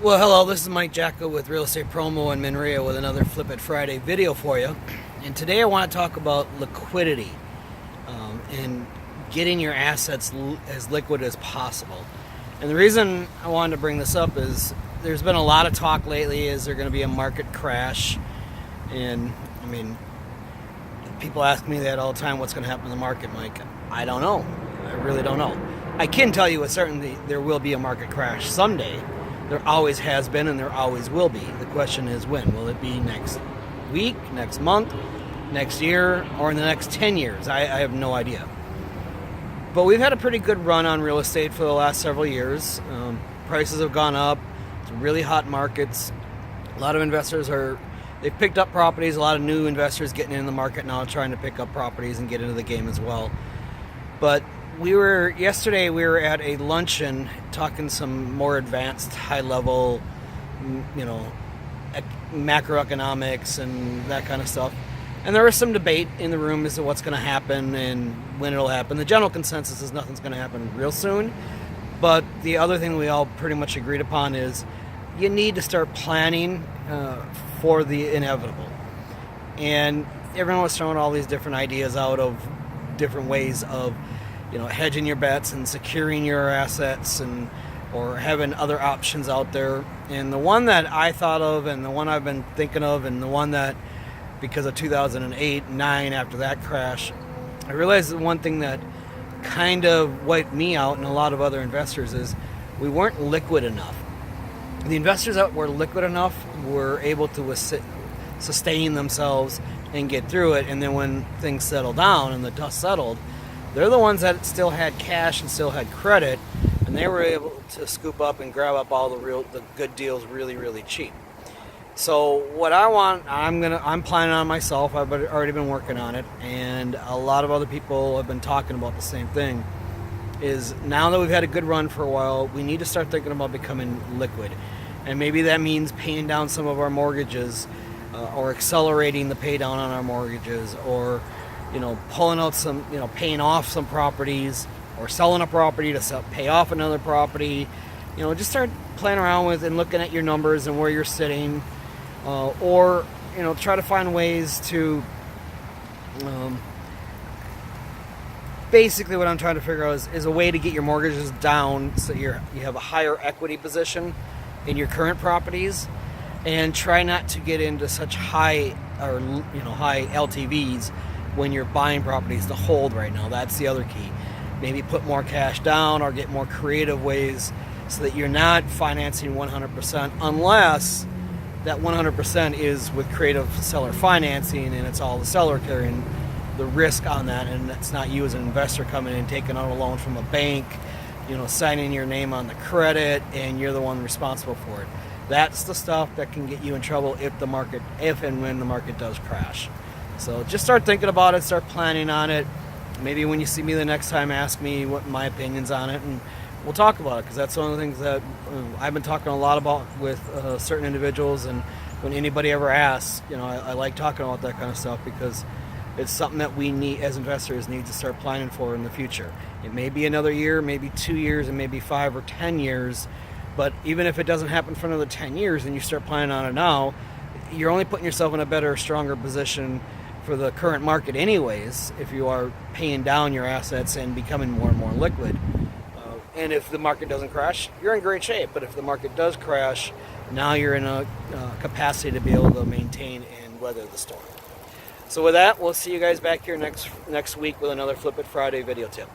Well, hello, this is Mike Jacko with Real Estate Promo in Monrovia with another Flip It Friday video for you. And today I want to talk about liquidity and getting your assets as liquid as possible. And the reason I wanted to bring this up is there's been a lot of talk lately, is there going to be a market crash? And I mean, people ask me that all the time, what's going to happen in the market, Mike? I don't know. I really don't know. I can tell you with certainty there will be a market crash someday. There always has been and there always will be. The question is when. Will it be next week, next month, next year, or in the next 10 years? I have no idea. But we've had a pretty good run on real estate for the last several years. Prices have gone up. It's really hot markets. A lot of investors they've picked up properties. A lot of new investors getting in the market now trying to pick up properties and get into the game as well. But yesterday we were at a luncheon talking some more advanced, high-level, macroeconomics and that kind of stuff. And there was some debate in the room as to what's going to happen and when it'll happen. The general consensus is nothing's going to happen real soon. But the other thing we all pretty much agreed upon is you need to start planning for the inevitable. And everyone was throwing all these different ideas out of different ways of hedging your bets and securing your assets or having other options out there. And the one that I thought of and the one I've been thinking of and the one that, because of 2008-9 after that crash, I realized the one thing that kind of wiped me out and a lot of other investors is we weren't liquid enough. The investors that were liquid enough were able to sustain themselves and get through it. And then when things settled down and the dust settled, they're the ones that still had cash and still had credit, and they were able to scoop up and grab up all the good deals really, really cheap. So what I want, I'm planning on myself. I've already been working on it, and a lot of other people have been talking about the same thing. Is now that we've had a good run for a while, we need to start thinking about becoming liquid, and maybe that means paying down some of our mortgages, or accelerating the pay down on our mortgages, or pulling out some, paying off some properties, or selling a property to pay off another property. Just start playing around with and looking at your numbers and where you're sitting, or try to find ways to. Basically, what I'm trying to figure out is a way to get your mortgages down so you have a higher equity position in your current properties, and try not to get into such high LTVs when you're buying properties to hold right now. That's the other key. Maybe put more cash down or get more creative ways so that you're not financing 100%, unless that 100% is with creative seller financing and it's all the seller carrying the risk on that, and it's not you as an investor coming in taking out a loan from a bank, signing your name on the credit, and you're the one responsible for it. That's the stuff that can get you in trouble if and when the market does crash. So just start thinking about it, start planning on it. Maybe when you see me the next time, ask me what my opinion's on it, and we'll talk about it, because that's one of the things that I've been talking a lot about with certain individuals. And when anybody ever asks, I like talking about that kind of stuff, because it's something that we need as investors need to start planning for in the future. It may be another year, maybe 2 years, and maybe 5 or 10 years. But even if it doesn't happen for another 10 years and you start planning on it now, you're only putting yourself in a better, stronger position for the current market anyways, if you are paying down your assets and becoming more and more liquid. And if the market doesn't crash, you're in great shape. But if the market does crash, now you're in a capacity to be able to maintain and weather the storm. So with that, we'll see you guys back here next week with another Flip It Friday video tip.